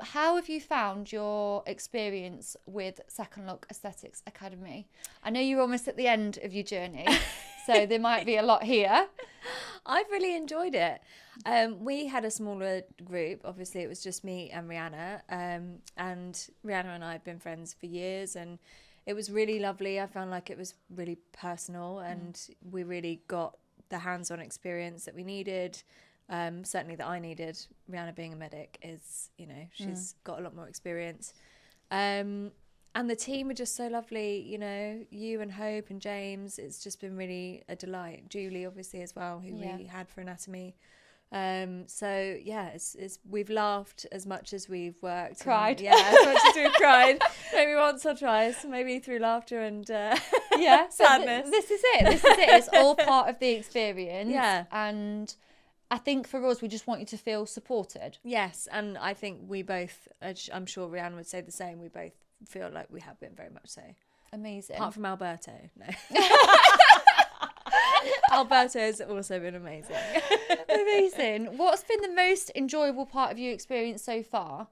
How have you found your experience with Second Look Aesthetics Academy? I know you're almost at the end of your journey, so there might be a lot here. I've really enjoyed it. We had a smaller group. Obviously, it was just me and Rihanna. And Rihanna and I have been friends for years, and it was really lovely. I found like it was really personal, and we really got the hands-on experience that we needed. Certainly that I needed. Rihanna being a medic is, she's got a lot more experience. And the team are just so lovely, you and Hope and James. It's just been really a delight. Julie, obviously, as well, who we had for anatomy. So yeah, it's we've laughed as much as we've worked. Cried. As much as we've cried. Maybe once or twice, maybe through laughter and sadness. This is it. It's all part of the experience. Yeah. And I think for us, we just want you to feel supported. Yes, and I think we both, I'm sure Rihanna would say the same, we both feel like we have been very much so. Amazing. Apart from Alberto, no. Alberto has also been amazing. Amazing. What's been the most enjoyable part of your experience so far?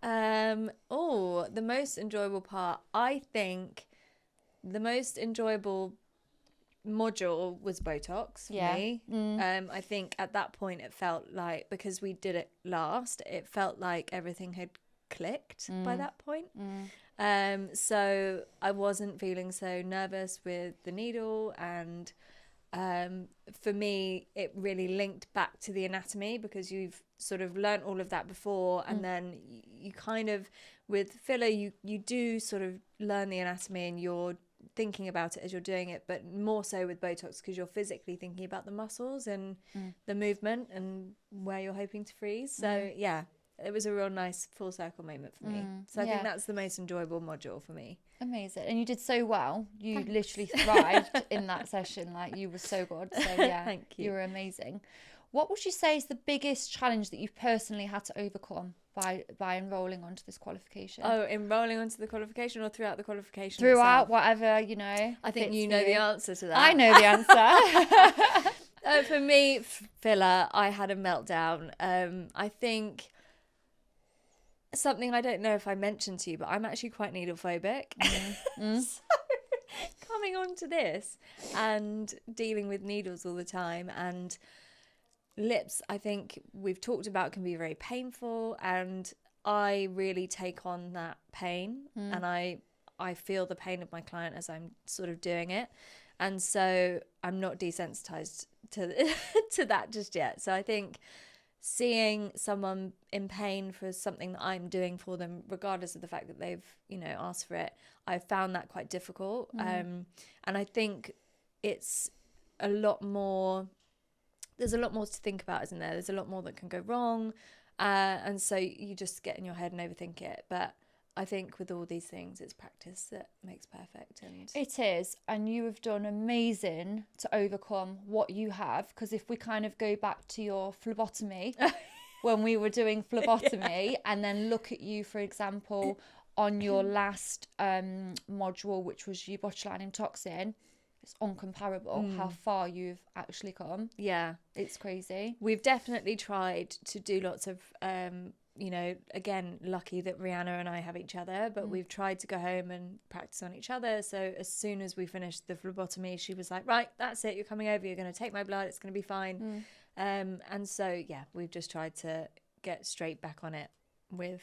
The most enjoyable part, I think the most enjoyable module was Botox for me. I think at that point it felt like, because we did it last, it felt like everything had clicked by that point. So I wasn't feeling so nervous with the needle, and for me it really linked back to the anatomy, because you've sort of learnt all of that before, and then you kind of, with filler, you do sort of learn the anatomy and you're thinking about it as you're doing it, but more so with Botox because you're physically thinking about the muscles and the movement and where you're hoping to freeze. So yeah, it was a real nice full circle moment for me. So I think that's the most enjoyable module for me. Amazing. And you did so well. You literally thrived in that session. Like, you were so good. So yeah, Thank you. You were amazing. What would you say is the biggest challenge that you've personally had to overcome by enrolling onto this qualification? Oh, enrolling onto the qualification or throughout the qualification? Throughout, itself? whatever, I think you know the answer to that. I know the answer. For me, filler, I had a meltdown. I think something, I don't know if I mentioned to you, but I'm actually quite needle phobic. So coming on to this and dealing with needles all the time, and lips, I think we've talked about, can be very painful, and I really take on that pain, and I feel the pain of my client as I'm sort of doing it, and so I'm not desensitized to that just yet. So I think seeing someone in pain for something that I'm doing for them, regardless of the fact that they've asked for it, I've found that quite difficult. And I think it's a lot more, there's a lot more to think about, isn't there? There's a lot more that can go wrong, and so you just get in your head and overthink it. But I think with all these things, it's practice that makes perfect. And it is, and you have done amazing to overcome what you have, because if we kind of go back to your phlebotomy, when we were doing phlebotomy, and then look at you, for example, on your last module, which was your botulinum toxin, it's uncomparable how far you've actually come. Yeah, it's crazy. We've definitely tried to do lots of again, lucky that Rihanna and I have each other, but we've tried to go home and practice on each other. So as soon as we finished the phlebotomy, she was like, right, that's it, you're coming over, you're going to take my blood, it's going to be fine. And so yeah, we've just tried to get straight back on it with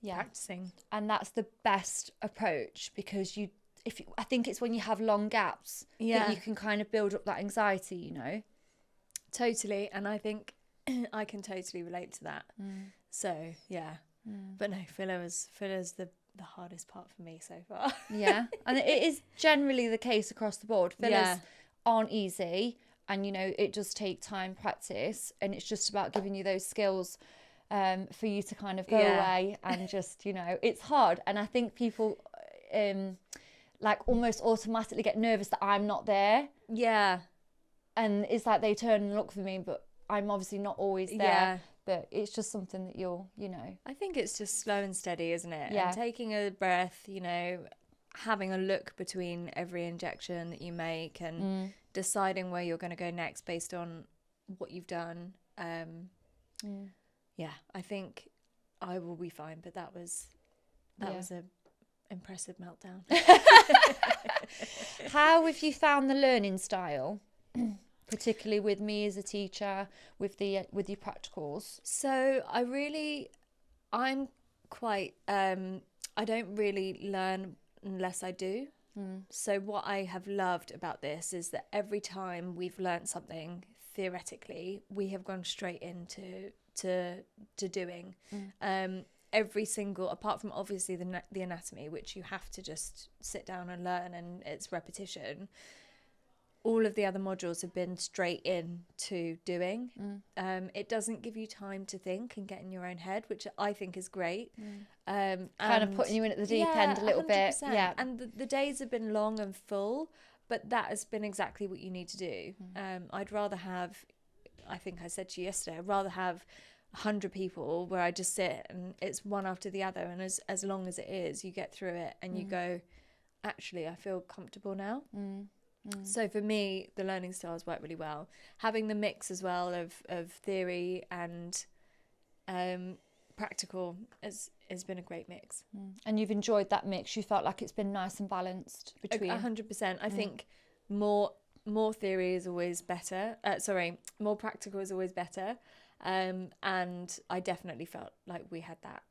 practicing. And that's the best approach, because I think it's when you have long gaps that you can kind of build up that anxiety, Totally. And I think I can totally relate to that. So yeah, but no, filler's the hardest part for me so far. Yeah, and it is generally the case across the board. Fillers aren't easy, and it does take time, practice, and it's just about giving you those skills for you to kind of go away and just it's hard. And I think people like almost automatically get nervous that I'm not there. Yeah. And it's like they turn and look for me, but I'm obviously not always there. Yeah. But it's just something that you'll, I think it's just slow and steady, isn't it? Yeah. And taking a breath, having a look between every injection that you make, and deciding where you're going to go next based on what you've done. Yeah, I think I will be fine. But that was a impressive meltdown. How have you found the learning style, particularly with me as a teacher, with your practicals? So I'm quite, I don't really learn unless I do. So what I have loved about this is that every time we've learned something theoretically, we have gone straight into doing. Every single, apart from obviously the anatomy, which you have to just sit down and learn, and it's repetition, all of the other modules have been straight into doing. It doesn't give you time to think and get in your own head, which I think is great. Kind of putting you in at the deep end a little 100%. bit. Yeah. And the days have been long and full, but that has been exactly what you need to do. I'd rather have, I think I said to you yesterday, I'd rather have 100 people where I just sit and it's one after the other, and as long as it is, you get through it and you go, actually, I feel comfortable now. So for me, the learning styles work really well. Having the mix as well of theory and practical has been a great mix. And you've enjoyed that mix? You felt like it's been nice and balanced between? 100%. I think more theory is always better. More practical is always better. And I definitely felt like we had that.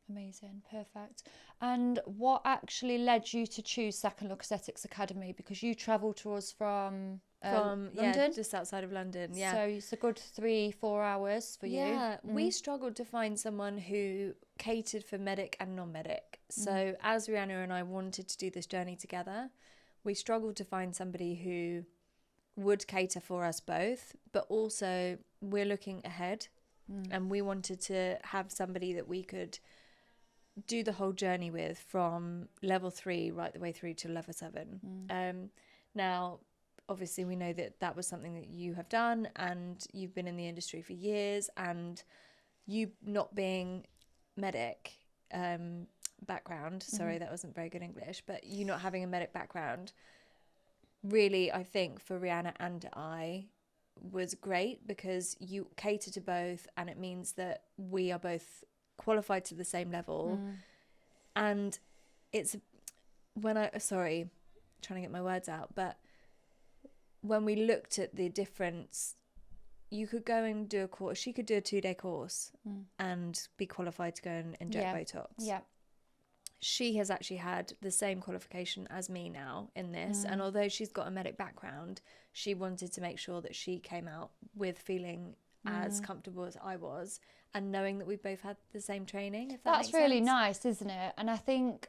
Amazing, perfect. And what actually led you to choose Second Look Aesthetics Academy? Because you travelled to us from London, just outside of London. Yeah, so it's a good 3-4 hours for you. Yeah, we struggled to find someone who catered for medic and non-medic. So as Rihanna and I wanted to do this journey together, we struggled to find somebody who would cater for us both, but also we're looking ahead, and we wanted to have somebody that we could do the whole journey with from level 3 right the way through to level 7. Now obviously we know that was something that you have done, and you've been in the industry for years, and you not being medic background, sorry, that wasn't very good English, but you not having a medic background, really, I think for Rihanna and I was great, because you cater to both, and it means that we are both qualified to the same level. And it's trying to get my words out, but when we looked at the difference, you could go and do a course, she could do a 2-day course and be qualified to go and inject Botox. She has actually had the same qualification as me now in this, and although she's got a medic background, she wanted to make sure that she came out with feeling as comfortable as I was, and knowing that we both had the same training, if that That's makes really sense. nice, isn't it? And I think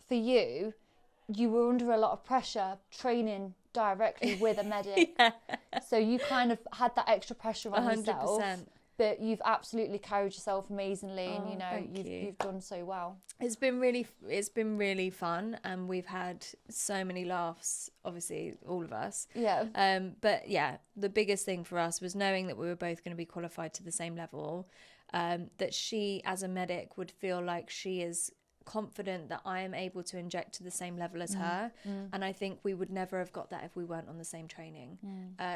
for you were under a lot of pressure training directly with a medic. So you kind of had that extra pressure on 100%. yourself, but you've absolutely carried yourself amazingly, and thank you. you've done so well. It's been really fun, and we've had so many laughs, obviously all of us. But yeah, the biggest thing for us was knowing that we were both going to be qualified to the same level, that she as a medic would feel like she is confident that I am able to inject to the same level as her, and I think we would never have got that if we weren't on the same training.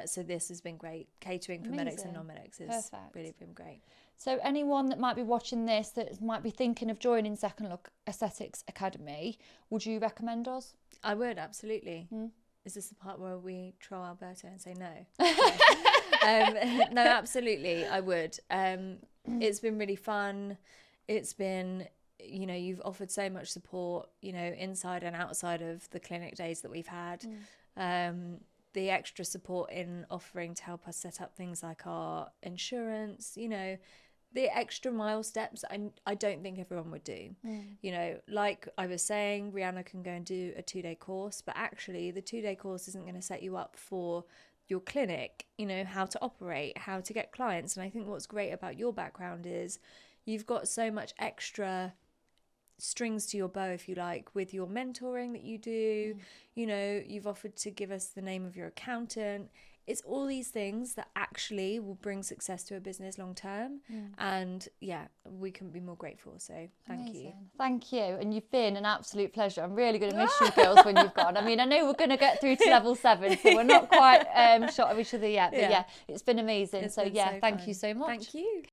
So this has been great. Catering for medics and non-medics has really been great. So anyone that might be watching this that might be thinking of joining Second Look Aesthetics Academy, would you recommend us? I would, absolutely. Is this the part where we troll Alberto and say no? No, absolutely, I would. It's been really fun. It's been, you've offered so much support, inside and outside of the clinic days that we've had. The extra support in offering to help us set up things like our insurance, the extra mile steps I don't think everyone would do. Like I was saying, Rihanna can go and do a 2-day course, but actually the 2-day course isn't going to set you up for your clinic, how to operate, how to get clients. And I think what's great about your background is you've got so much extra strings to your bow, if you like, with your mentoring that you do. You've offered to give us the name of your accountant. It's all these things that actually will bring success to a business long term. And yeah, we couldn't be more grateful. So thank you. Thank you. And you've been an absolute pleasure. I'm really going to miss you girls when you've gone. I mean, I know we're going to get through to level 7, so we're not quite shot of each other yet. But yeah, it's been amazing. Thank you so much. Thank you.